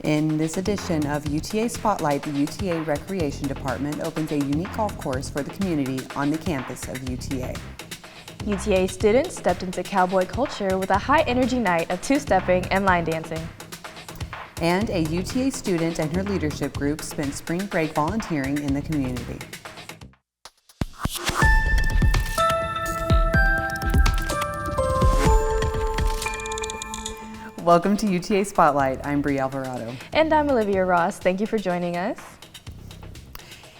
In this edition of UTA Spotlight, the UTA Recreation Department opens a unique golf course for the community on the campus of UTA. UTA students stepped into cowboy culture with a high-energy night of two-stepping and line dancing. And a UTA student and her leadership group spent spring break volunteering in the community. Welcome to UTA Spotlight. I'm Bree Alvarado. And I'm Olivia Ross. Thank you for joining us.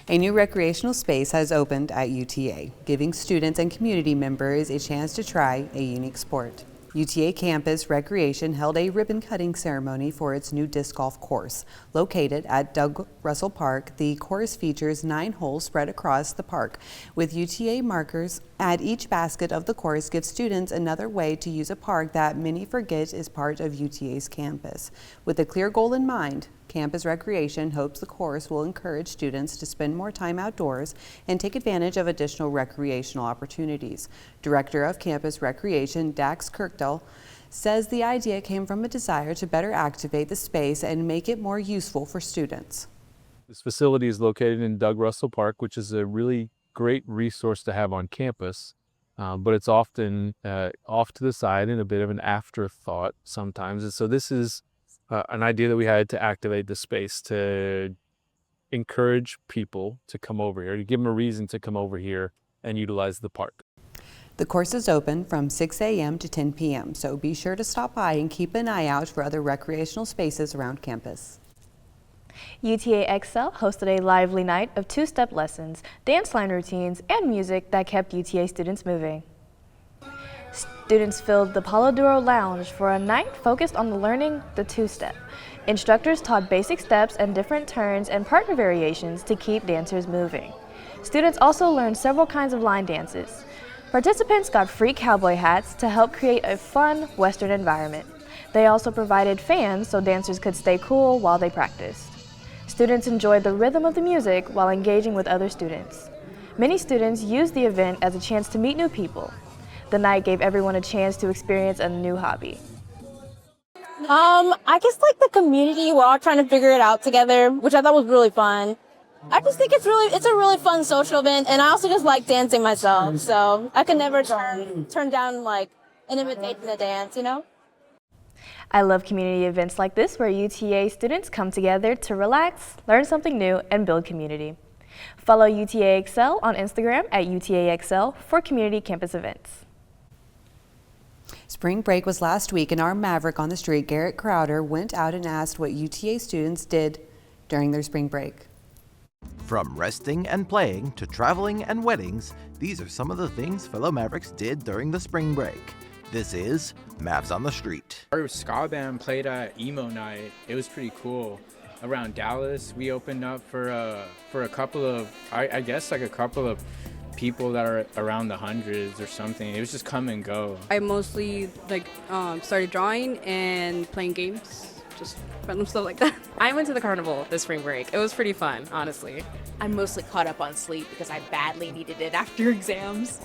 A new recreational space has opened at UTA, giving students and community members a chance to try a unique sport. UTA Campus Recreation held a ribbon-cutting ceremony for its new disc golf course. Located at Doug Russell Park, the course features 9 holes spread across the park, with UTA markers at each basket of the course gives students another way to use a park that many forget is part of UTA's campus. With a clear goal in mind, Campus Recreation hopes the course will encourage students to spend more time outdoors and take advantage of additional recreational opportunities. Director of Campus Recreation, Dax Kirkdale, says the idea came from a desire to better activate the space and make it more useful for students. This facility is located in Doug Russell Park, which is a really great resource to have on campus, but it's often off to the side and a bit of an afterthought sometimes. And so this is an idea that we had to activate the space to encourage people to come over here, to give them a reason to come over here and utilize the park. The course is open from 6 a.m. to 10 p.m., so be sure to stop by and keep an eye out for other recreational spaces around campus. UTA Excel hosted a lively night of two-step lessons, dance line routines, and music that kept UTA students moving. Students filled the Palo Duro Lounge for a night focused on learning the two-step. Instructors taught basic steps and different turns and partner variations to keep dancers moving. Students also learned several kinds of line dances. Participants got free cowboy hats to help create a fun Western environment. They also provided fans so dancers could stay cool while they practiced. Students enjoyed the rhythm of the music while engaging with other students. Many students used the event as a chance to meet new people. The night gave everyone a chance to experience a new hobby. I guess like the community, we're all trying to figure it out together, which I thought was really fun. I just think it's a really fun social event, and I also just like dancing myself, so I could never turn down like an invitation to dance, you know? I love community events like this where UTA students come together to relax, learn something new, and build community. Follow UTA Excel on Instagram at UTA Excel for community campus events. Spring break was last week, and our Maverick on the street, Garrett Crowder, went out and asked what UTA students did during their spring break. From resting and playing to traveling and weddings, these are some of the things fellow Mavericks did during the spring break. This is Mavs on the Street. Our ska band played at Emo Night. It was pretty cool. Around Dallas, we opened up for a couple of, I guess like a couple of people that are around the hundreds or something. It was just come and go. I mostly started drawing and playing games, just random stuff like that. I went to the carnival this spring break. It was pretty fun, honestly. I mostly caught up on sleep because I badly needed it after exams.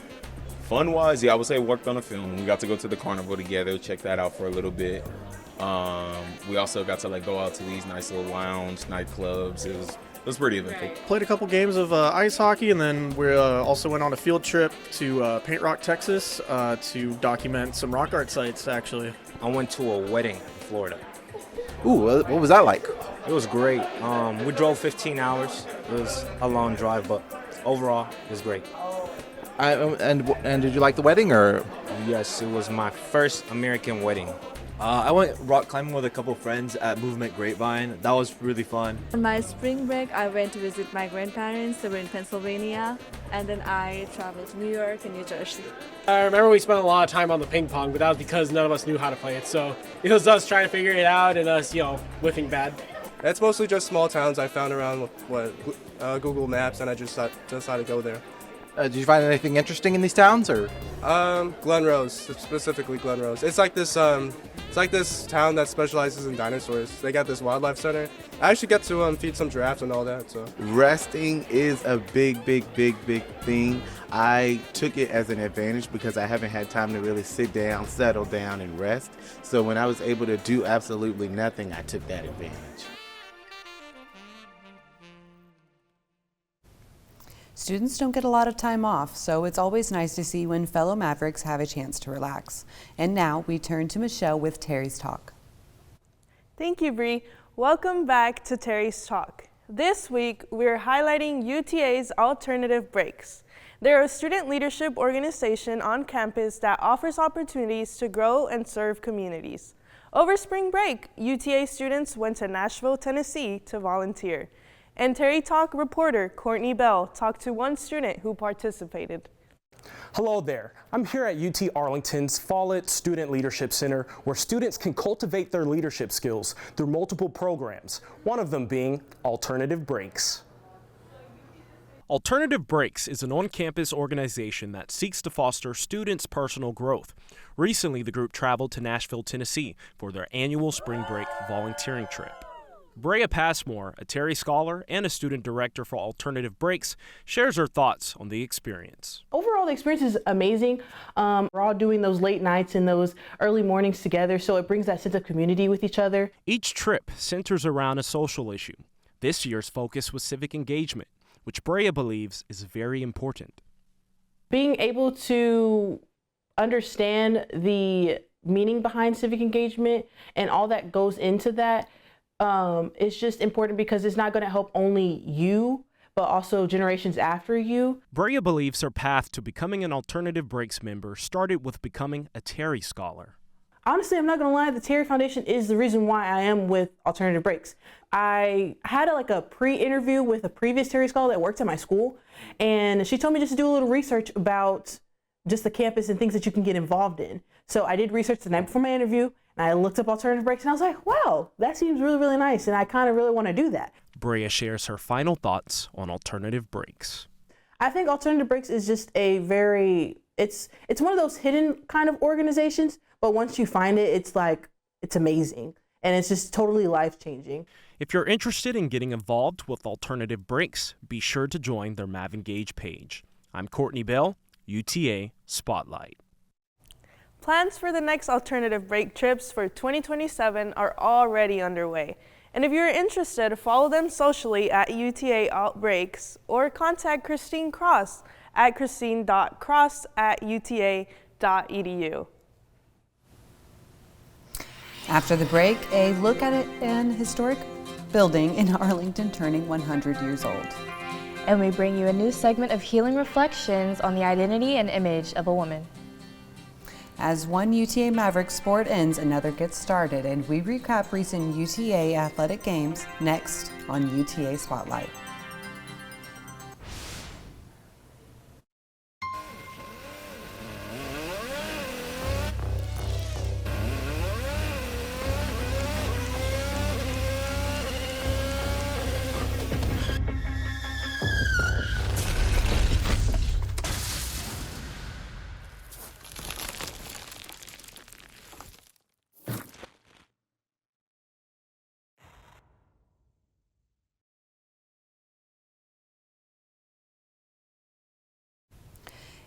Fun-wise, yeah, I would say worked on a film. We got to go to the carnival together, check that out for a little bit. We also got to go out to these nice little lounge nightclubs. It was pretty eventful. Played a couple games of ice hockey, and then we also went on a field trip to Paint Rock, Texas to document some rock art sites, actually. I went to a wedding in Florida. Ooh, what was that like? It was great. We drove 15 hours. It was a long drive, but overall, it was great. And did you like the wedding, or? Yes, it was my first American wedding. I went rock climbing with a couple friends at Movement Grapevine. That was really fun. On my spring break, I went to visit my grandparents. They were in Pennsylvania. And then I traveled to New York and New Jersey. I remember we spent a lot of time on the ping pong, but that was because none of us knew how to play it. So it was us trying to figure it out and us, whiffing bad. It's mostly just small towns I found around Google Maps, and I just decided to go there. Did you find anything interesting in these towns, or? Glen Rose, specifically Glen Rose. It's like this town that specializes in dinosaurs. They got this wildlife center. I actually get to feed some giraffes and all that. So resting is a big thing. I took it as an advantage because I haven't had time to really sit down, settle down, and rest. So when I was able to do absolutely nothing, I took that advantage. Students don't get a lot of time off, so it's always nice to see when fellow Mavericks have a chance to relax. And now we turn to Michelle with Terry's Talk. Thank you, Bree. Welcome back to Terry's Talk. This week, we're highlighting UTA's Alternative Breaks. They're a student leadership organization on campus that offers opportunities to grow and serve communities. Over spring break, UTA students went to Nashville, Tennessee to volunteer. And Terry Talk reporter Courtney Bell talked to one student who participated. Hello there. I'm here at UT Arlington's Follett Student Leadership Center, where students can cultivate their leadership skills through multiple programs, one of them being Alternative Breaks. Alternative Breaks is an on-campus organization that seeks to foster students' personal growth. Recently, the group traveled to Nashville, Tennessee for their annual spring break volunteering trip. Brea Passmore, a Terry Scholar and a student director for Alternative Breaks, shares her thoughts on the experience. Overall, the experience is amazing. We're all doing those late nights and those early mornings together, so it brings that sense of community with each other. Each trip centers around a social issue. This year's focus was civic engagement, which Brea believes is very important. Being able to understand the meaning behind civic engagement and all that goes into that it's just important because it's not going to help only you, but also generations after you. Brea believes her path to becoming an Alternative Breaks member started with becoming a Terry Scholar. Honestly, I'm not going to lie, the Terry Foundation is the reason why I am with Alternative Breaks. I had a pre-interview with a previous Terry Scholar that worked at my school, and she told me just to do a little research about just the campus and things that you can get involved in. So I did research the night before my interview, and I looked up Alternative Breaks, and I was like, wow, that seems really nice, and I kind of really want to do that. Brea shares her final thoughts on Alternative Breaks. I think Alternative Breaks is just a it's one of those hidden kind of organizations, but once you find it, it's amazing, and it's just totally life-changing. If you're interested in getting involved with Alternative Breaks, be sure to join their Mav Engage page. I'm Courtney Bell, UTA Spotlight. Plans for the next Alternative Break trips for 2027 are already underway. And if you're interested, follow them socially at UTA Outbreaks or contact Christine Cross at christine.cross@uta.edu. After the break, a look at an historic building in Arlington turning 100 years old. And we bring you a new segment of healing reflections on the identity and image of a woman. As one UTA Maverick sport ends, another gets started, and we recap recent UTA athletic games next on UTA Spotlight.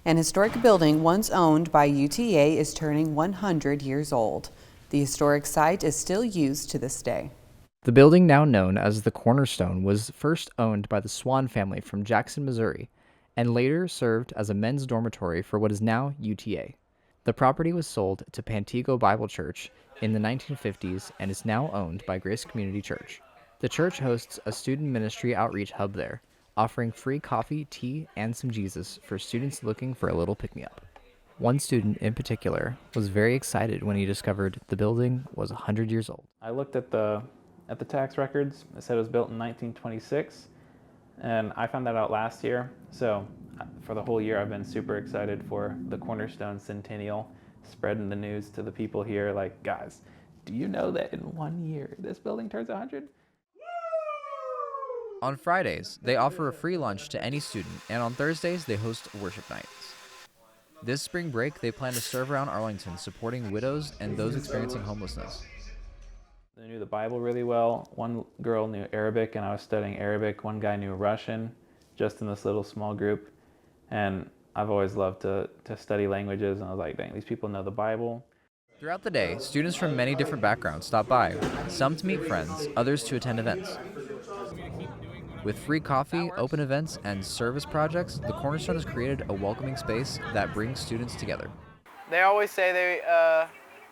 An historic building once owned by UTA is turning 100 years old. The historic site is still used to this day. The building, now known as the Cornerstone, was first owned by the Swan family from Jackson, Missouri, and later served as a men's dormitory for what is now UTA. The property was sold to Pantego Bible Church in the 1950s and is now owned by Grace Community Church. The church hosts a student ministry outreach hub there, offering free coffee, tea, and some Jesus for students looking for a little pick-me-up. One student in particular was very excited when he discovered the building was 100 years old. I looked at the tax records. It said it was built in 1926, and I found that out last year. So for the whole year, I've been super excited for the Cornerstone Centennial, spreading the news to the people here. Like, guys, do you know that in 1 year this building turns 100? On Fridays, they offer a free lunch to any student, and on Thursdays, they host worship nights. This spring break, they plan to serve around Arlington, supporting widows and those experiencing homelessness. They knew the Bible really well. One girl knew Arabic, and I was studying Arabic. One guy knew Russian, just in this little small group. And I've always loved to study languages, and I was like, dang, these people know the Bible. Throughout the day, students from many different backgrounds stop by, some to meet friends, others to attend events. With free coffee, open events, and service projects, the Cornerstone has created a welcoming space that brings students together. They always say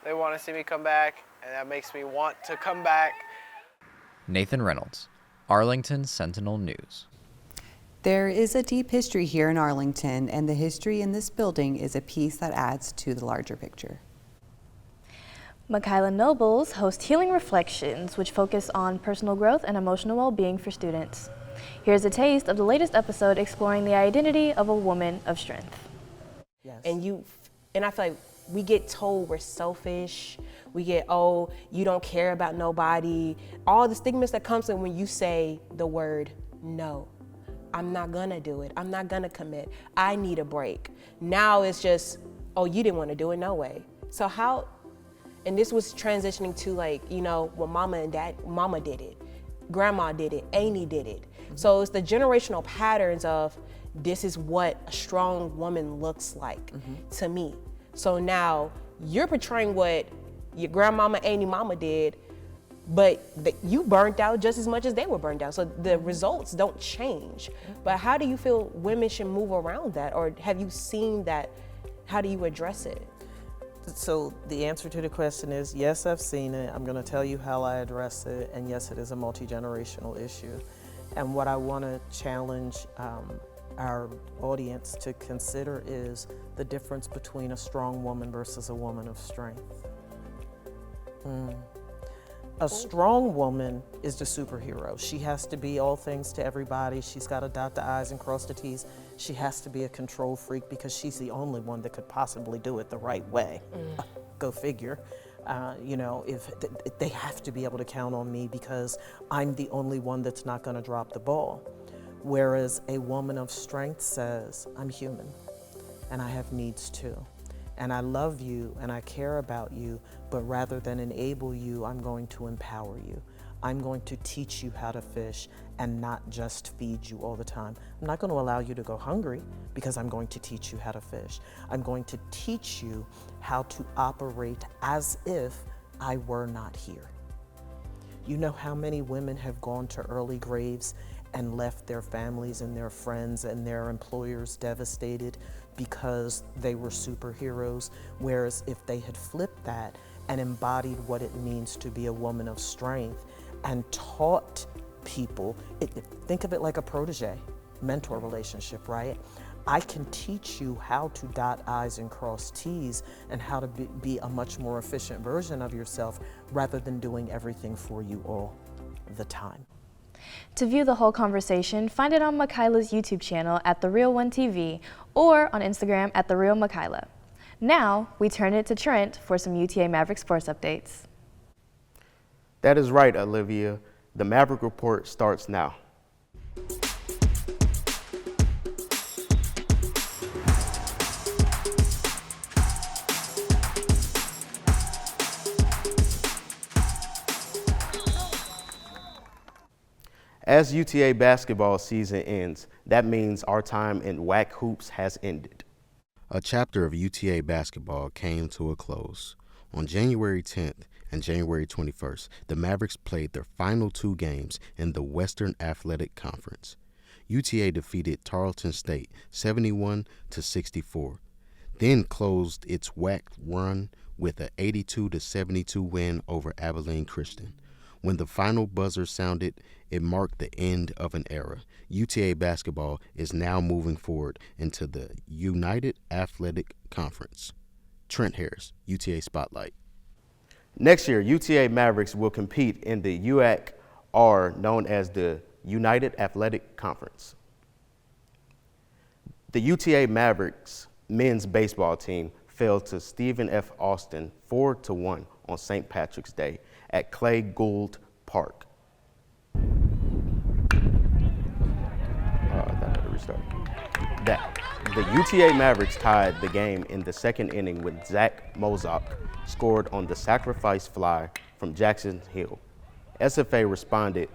they want to see me come back, and that makes me want to come back. Nathan Reynolds, Arlington Sentinel News. There is a deep history here in Arlington, and the history in this building is a piece that adds to the larger picture. Michaela Nobles hosts Healing Reflections, which focus on personal growth and emotional well-being for students. Here's a taste of the latest episode exploring the identity of a woman of strength. Yes. And I feel like we get told we're selfish. We get, oh, you don't care about nobody. All the stigmas that comes in when you say the word no. I'm not gonna do it. I'm not gonna commit. I need a break. Now it's just, oh, you didn't want to do it, no way. So how, and this was transitioning to like, you know, when mama did it, grandma did it, Amy did it. So it's the generational patterns of this is what a strong woman looks like to me. So now you're portraying what your grandmama, Amy mama did, but you burnt out just as much as they were burnt out. So the results don't change. But how do you feel women should move around that? Or have you seen that? How do you address it? So the answer to the question is yes, I've seen it. I'm going to tell you how I address it. And yes, it is a multi-generational issue. And what I want to challenge our audience to consider is the difference between a strong woman versus a woman of strength. A strong woman is the superhero. She has to be all things to everybody. She's got to dot the I's and cross the T's. She has to be a control freak because she's the only one that could possibly do it the right way. Go figure. You know, if they have to be able to count on me because I'm the only one that's not going to drop the ball. Whereas a woman of strength says, I'm human and I have needs too. And I love you and I care about you, but rather than enable you, I'm going to empower you. I'm going to teach you how to fish and not just feed you all the time. I'm not going to allow you to go hungry because I'm going to teach you how to fish. I'm going to teach you how to operate as if I were not here. You know how many women have gone to early graves and left their families and their friends and their employers devastated because they were superheroes, whereas if they had flipped that and embodied what it means to be a woman of strength and taught people, think of it like a protege, mentor relationship, right? I can teach you how to dot I's and cross T's and how to be a much more efficient version of yourself rather than doing everything for you all the time. To view the whole conversation, find it on Michaela's YouTube channel at The Real One TV or on Instagram at The Real Michaela. Now, we turn it to Trent for some UTA Maverick sports updates. That is right, Olivia. The Maverick Report starts now. As UTA basketball season ends, that means our time in WAC hoops has ended. A chapter of UTA basketball came to a close. On January 10th and January 21st, the Mavericks played their final two games in the Western Athletic Conference. UTA defeated Tarleton State 71-64, then closed its WAC run with an 82-72 win over Abilene Christian. When the final buzzer sounded, it marked the end of an era. UTA basketball is now moving forward into the United Athletic Conference. Trent Harris, UTA Spotlight. Next year, UTA Mavericks will compete in the UAC R, known as the United Athletic Conference. The UTA Mavericks men's baseball team fell to Stephen F. Austin 4-1 on St. Patrick's Day at Clay Gould Park. The UTA Mavericks tied the game in the second inning when Zach Mozok scored on the sacrifice fly from Jackson Hill. SFA responded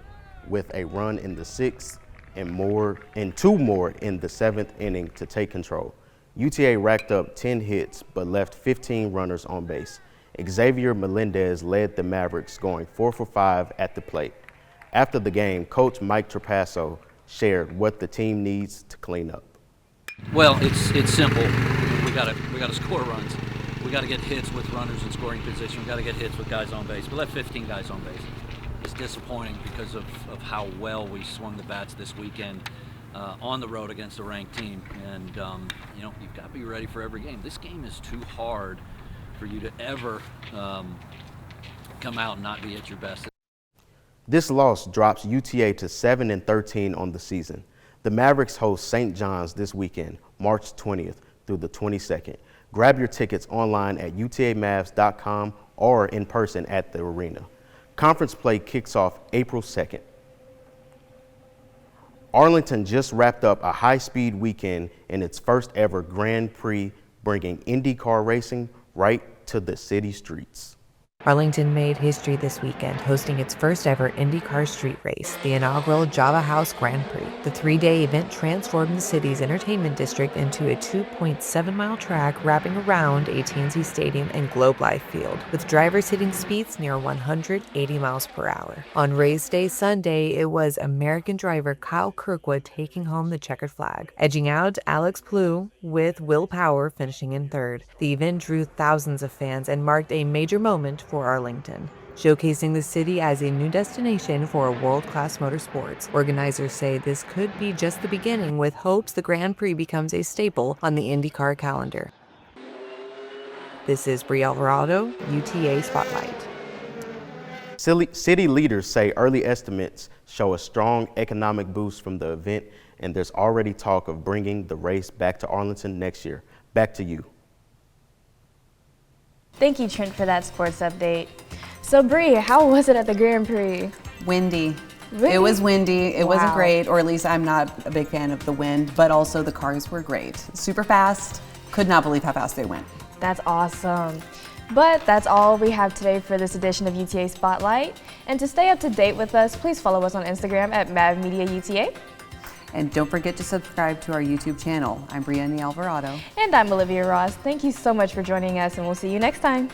with a run in the sixth and two more in the seventh inning to take control. UTA racked up 10 hits but left 15 runners on base. Xavier Melendez led the Mavericks, going 4 for 5 at the plate. After the game, Coach Mike Trapasso shared what the team needs to clean up. Well, it's simple. We gotta score runs. We gotta get hits with runners in scoring position. We gotta get hits with guys on base. We left 15 guys on base. It's disappointing because of how well we swung the bats this weekend on the road against a ranked team. And you know, you've got to be ready for every game. This game is too hard for you to ever come out and not be at your best. This loss drops UTA to 7-13 on the season. The Mavericks host St. John's this weekend, March 20th through the 22nd. Grab your tickets online at utamavs.com or in person at the arena. Conference play kicks off April 2nd. Arlington just wrapped up a high-speed weekend in its first ever Grand Prix, bringing IndyCar racing right to the city streets. Arlington made history this weekend, hosting its first ever IndyCar street race, the inaugural Java House Grand Prix. The 3-day event transformed the city's entertainment district into a 2.7-mile track wrapping around AT&T Stadium and Globe Life Field, with drivers hitting speeds near 180 miles per hour. On race day Sunday, it was American driver Kyle Kirkwood taking home the checkered flag, edging out Alex Plew, with Will Power finishing in third. The event drew thousands of fans and marked a major moment for Arlington, showcasing the city as a new destination for world-class motorsports. Organizers say this could be just the beginning, with hopes the Grand Prix becomes a staple on the IndyCar calendar. This is Bri Alvarado, UTA Spotlight. City leaders say early estimates show a strong economic boost from the event, and there's already talk of bringing the race back to Arlington next year. Back to you. Thank you, Trent, for that sports update. So, Bree, how was it at the Grand Prix? Windy. Really? It was windy. It wasn't Wow. great, or at least I'm not a big fan of the wind, but also the cars were great. Super fast. Could not believe how fast they went. That's awesome. But that's all we have today for this edition of UTA Spotlight. And to stay up to date with us, please follow us on Instagram at MavMediaUTA. And don't forget to subscribe to our YouTube channel. I'm Brianna Alvarado. And I'm Olivia Ross. Thank you so much for joining us, and we'll see you next time.